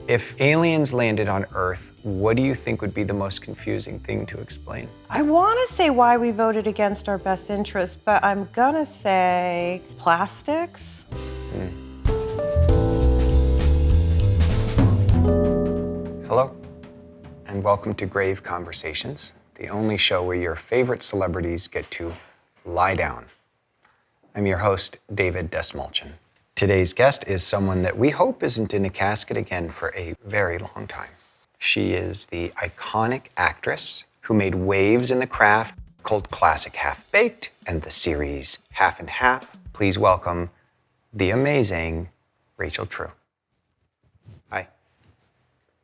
If aliens landed on Earth, what do you think would be the most confusing thing to explain? I want to say why we voted against our best interest, but I'm gonna say plastics. Hello, and welcome to Grave Conversations, the only show where your favorite celebrities get to lie down. I'm your host, David Dastmalchian. Today's guest is someone that we hope isn't in a casket again for a very long time. She is the iconic actress who made waves in the craft, called classic Half-Baked and the series Half and Half. Please welcome the amazing Rachel True. Hi.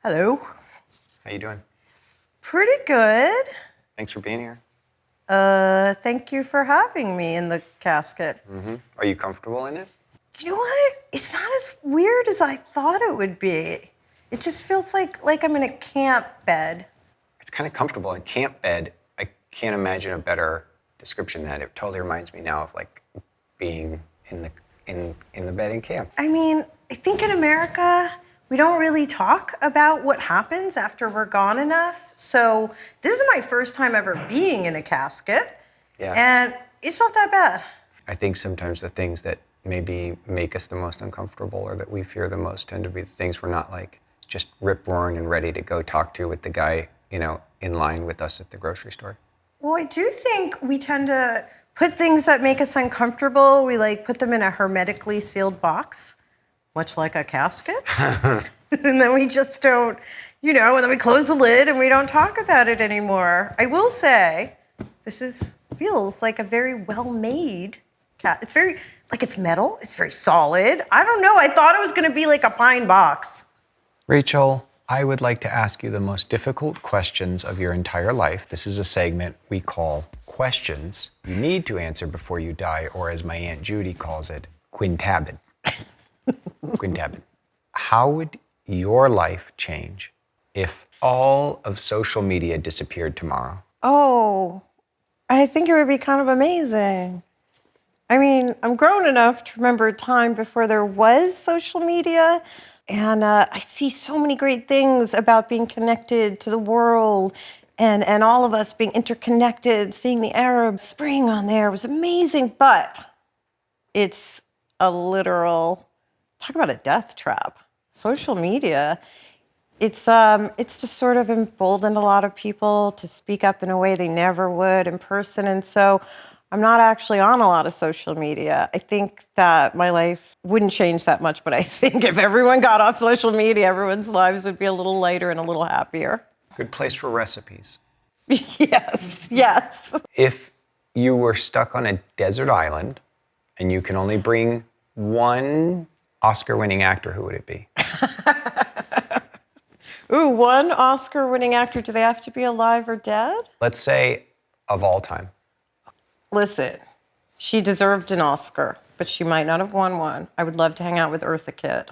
Hello. How you doing? Pretty good. Thanks for being here. Thank you for having me in the casket. Are you comfortable in it? You know what? It's not as weird as I thought it would be. It just feels like I'm in a camp bed. It's kind of comfortable. A camp bed, I can't imagine a better description than that. It totally reminds me now of like being in the bed in camp. I mean, I think in America, we don't really talk about what happens after we're gone enough. So this is my first time ever being in a casket. Yeah. And it's not that bad. I think sometimes the things that maybe make us the most uncomfortable or that we fear the most tend to be the things we're not like just rip-roaring and ready to go talk to with the guy, in line with us at the grocery store. Well, I do think we tend to put things that make us uncomfortable, we put them in a hermetically sealed box, much like a casket. And then we just don't, and then we close the lid and we don't talk about it anymore. I will say, feels like a very well-made cat. It's very, it's metal, it's very solid. I don't know, I thought it was gonna be like a pine box. Rachel, I would like to ask you the most difficult questions of your entire life. This is a segment we call Questions You Need to Answer Before You Die, or as my Aunt Judy calls it, quintabid. Quintabid. How would your life change if all of social media disappeared tomorrow? Oh, I think it would be kind of amazing. I mean, I'm grown enough to remember a time before there was social media, and I see so many great things about being connected to the world and all of us being interconnected. Seeing the Arab Spring on there was amazing, but it's a literal, talk about a death trap. Social media, it's just sort of emboldened a lot of people to speak up in a way they never would in person, and so I'm not actually on a lot of social media. I think that my life wouldn't change that much, but I think if everyone got off social media, everyone's lives would be a little lighter and a little happier. Good place for recipes. Yes. If you were stuck on a desert island and you can only bring one Oscar-winning actor, who would it be? Ooh, one Oscar-winning actor. Do they have to be alive or dead? Let's say of all time. Listen, she deserved an Oscar, but she might not have won one. I would love to hang out with Eartha Kitt.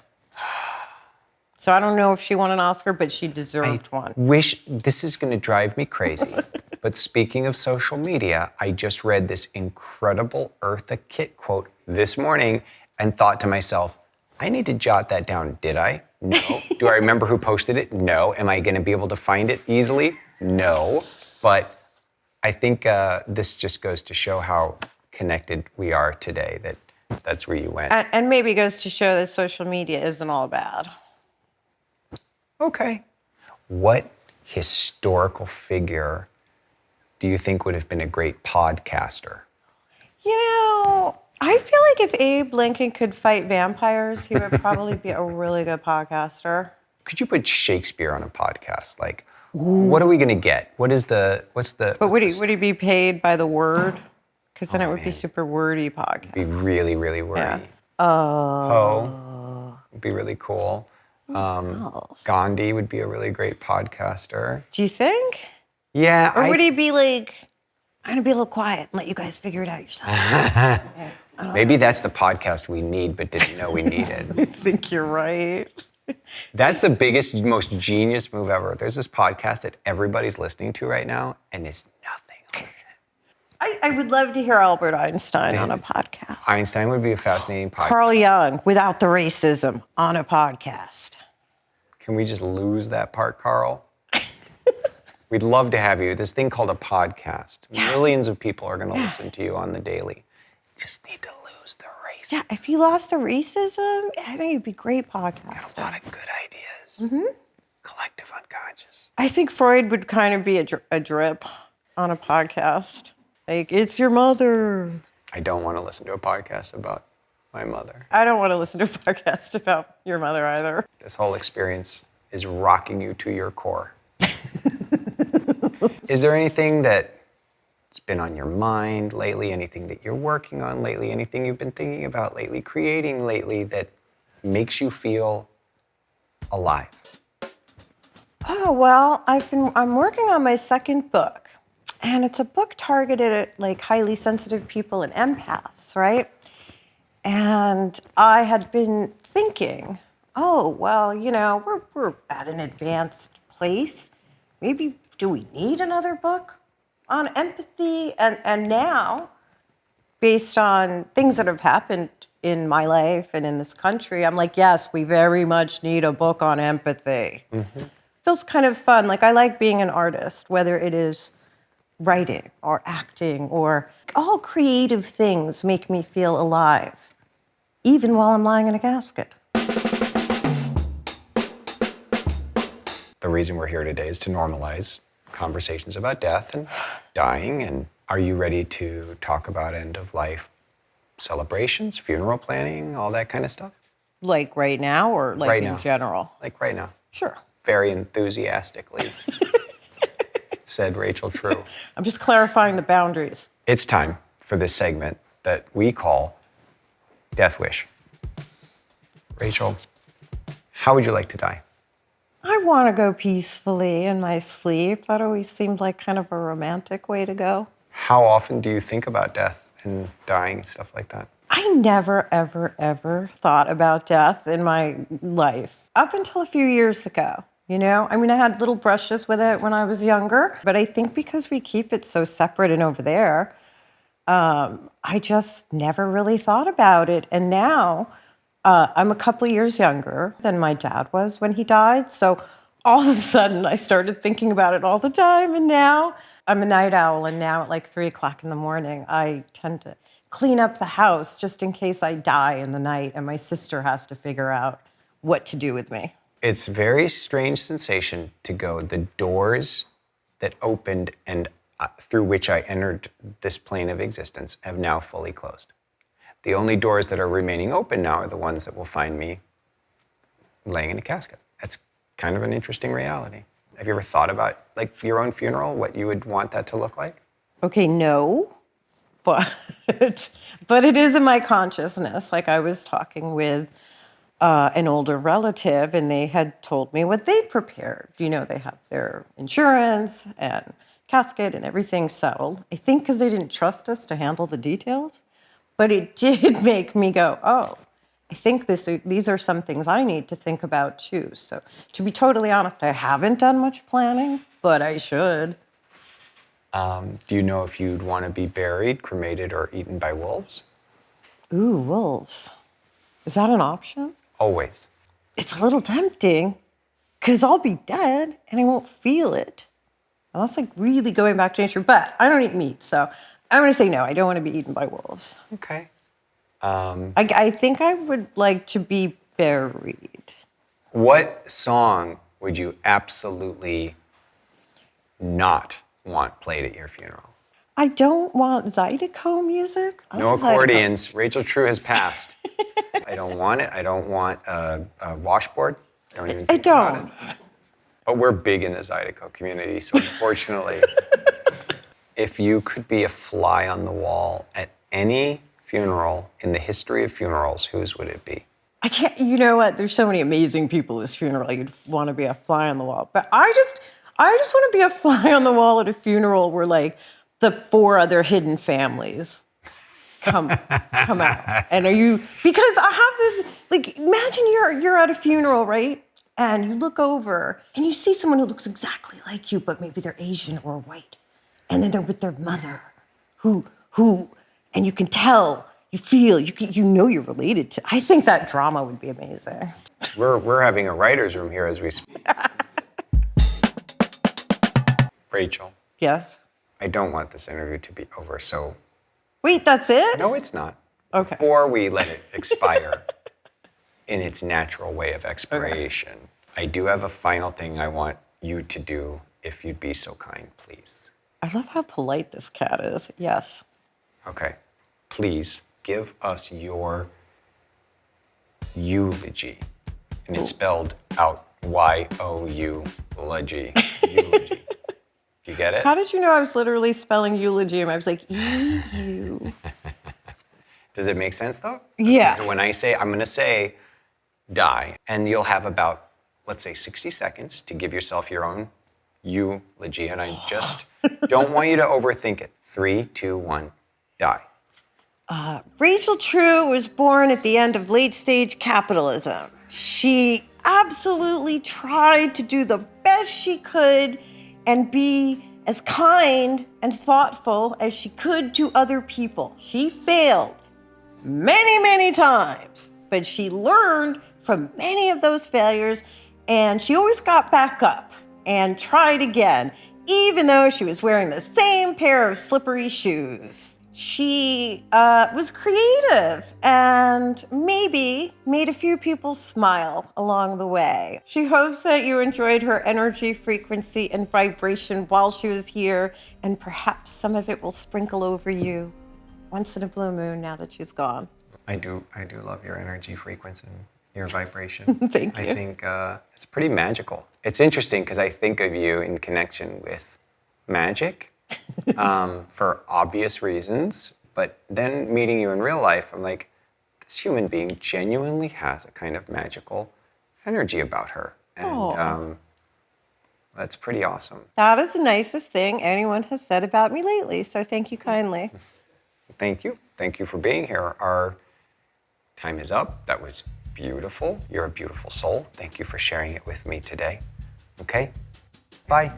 So I don't know if she won an Oscar, but she deserved one. This is going to drive me crazy, but speaking of social media, I just read this incredible Eartha Kitt quote this morning and thought to myself, I need to jot that down. Did I? No. Do I remember who posted it? No. Am I going to be able to find it easily? No. But I think this just goes to show how connected we are today, that's where you went. And maybe goes to show that social media isn't all bad. Okay. What historical figure do you think would have been a great podcaster? I feel like if Abe Lincoln could fight vampires, he would probably be a really good podcaster. Could you put Shakespeare on a podcast? What are we going to get? What's the... But would he be paid by the word? Because then it would be super wordy podcast. It'd be really, really wordy. Yeah. Poe would be really cool. Gandhi would be a really great podcaster. Do you think? Yeah. Or would he be like, I'm going to be a little quiet and let you guys figure it out yourself? Maybe that's the podcast we need, but didn't know we needed. I think you're right. That's the biggest, most genius move ever. There's this podcast that everybody's listening to right now, and it's nothing like it. I would love to hear Albert Einstein on a podcast. Einstein would be a fascinating podcast. Carl Jung, without the racism, on a podcast. Can we just lose that part, Carl? We'd love to have you. This thing called a podcast. Millions of people are going to listen to you on the daily. Just need to lose the racism. Yeah, if you lost the racism, I think it'd be great podcast. Got a lot of good ideas. Collective unconscious. I think Freud would kind of be a drip on a podcast. Like, it's your mother. I don't want to listen to a podcast about my mother. I don't want to listen to a podcast about your mother either. This whole experience is rocking you to your core. Is there anything that's been on your mind lately? Anything that you're working on lately? Anything you've been thinking about lately, creating lately that makes you feel alive? Oh, well, I'm working on my second book. And it's a book targeted at like highly sensitive people and empaths, right? And I had been thinking, oh, well, you know, we're at an advanced place. Maybe, do we need another book on empathy? And now, based on things that have happened in my life and in this country, I'm like, yes, we very much need a book on empathy. Feels kind of fun. Like, I like being an artist, whether it is writing or acting or all creative things make me feel alive, even while I'm lying in a casket. The reason we're here today is to normalize conversations about death and dying. And are you ready to talk about end of life celebrations, funeral planning, all that kind of stuff? Like right now or like Right in now. general? Like right now. Sure. Very enthusiastically, said Rachel True. I'm just clarifying the boundaries. It's time for this segment that we call Death Wish. Rachel, how would you like to die? I want to go peacefully in my sleep. That always seemed like kind of a romantic way to go. How often do you think about death and dying and stuff like that? I never, ever, ever thought about death in my life up until a few years ago. You know, I mean, I had little brushes with it when I was younger, but I think because we keep it so separate and over there, I just never really thought about it. And now I'm a couple of years younger than my dad was when he died. So all of a sudden I started thinking about it all the time. And now I'm a night owl. And now at like 3 o'clock in the morning, I tend to clean up the house just in case I die in the night and my sister has to figure out what to do with me. It's a very strange sensation to go, the doors that opened and through which I entered this plane of existence have now fully closed. The only doors that are remaining open now are the ones that will find me laying in a casket. That's kind of an interesting reality. Have you ever thought about like your own funeral, what you would want that to look like? Okay, no, but it is in my consciousness. Like I was talking with an older relative, and they had told me what they prepared. You know, they have their insurance and casket and everything settled. I think because they didn't trust us to handle the details. But it did make me go, oh, I think these are some things I need to think about too. So to be totally honest, I haven't done much planning, but I should. Do you know if you'd want to be buried, cremated, or eaten by wolves? Ooh, wolves. Is that an option? Always. It's a little tempting because I'll be dead and I won't feel it. And that's like really going back to nature, but I don't eat meat, so I'm going to say no. I don't want to be eaten by wolves. Okay. I think I would like to be buried. What song would you absolutely not want played at your funeral? I don't want Zydeco music. I No love Zydeco. accordions. Rachel True has passed. I don't want it. I don't want a washboard. I don't even think about it. But we're big in the Zydeco community, so unfortunately, if you could be a fly on the wall at any funeral in the history of funerals, whose would it be? I can't, you know what? There's so many amazing people at this funeral. You'd want to be a fly on the wall. But I just want to be a fly on the wall at a funeral where like the 4 other hidden families come out. And because I have this, like, imagine you're at a funeral, right? And you look over and you see someone who looks exactly like you, but maybe they're Asian or white. And then they're with their mother who, and you can tell, you feel, you know you're related to. I think that drama would be amazing. We're having a writer's room here as we speak. Rachel, Yes. I don't want this interview to be over, so Wait, that's it? no, it's not. Okay. Before we let it expire in its natural way of expiration, I do have a final thing I want you to do, if you'd be so kind, please. I love how polite this cat is. Yes. Okay. Please give us your eulogy. And it's spelled out Y-O-U-logy. Eulogy. You get it? How did you know I was literally spelling eulogy? I was like, E-U. Does it make sense though? Yeah. So when I say, I'm gonna say die, and you'll have about, let's say 60 seconds to give yourself your own eulogy. And I just don't want you to overthink it. 3, 2, 1, die. Rachel True was born at the end of late-stage capitalism. She absolutely tried to do the best she could and be as kind and thoughtful as she could to other people. She failed many, many times, but she learned from many of those failures, and she always got back up and tried again, even though she was wearing the same pair of slippery shoes. She was creative and maybe made a few people smile along the way. She hopes that you enjoyed her energy, frequency, and vibration while she was here, and perhaps some of it will sprinkle over you once in a blue moon now that she's gone. I do love your energy frequency and your vibration. Thank you. I think it's pretty magical. It's interesting because I think of you in connection with magic for obvious reasons, but then meeting you in real life, I'm like, this human being genuinely has a kind of magical energy about her. And that's pretty awesome. That is the nicest thing anyone has said about me lately, so thank you kindly. Thank you. Thank you for being here. Our time is up. That was beautiful. You're a beautiful soul. Thank you for sharing it with me today. Okay? Bye.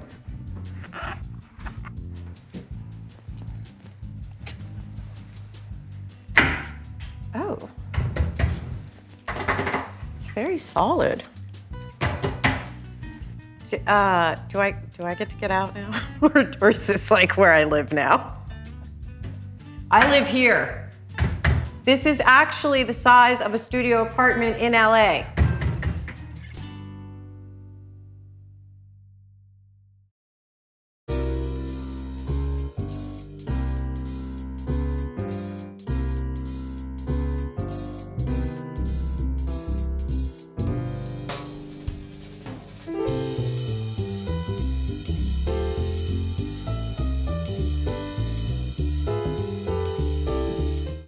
Oh. It's very solid. Do I get to get out now? or is this like where I live now? I live here. This is actually the size of a studio apartment in LA.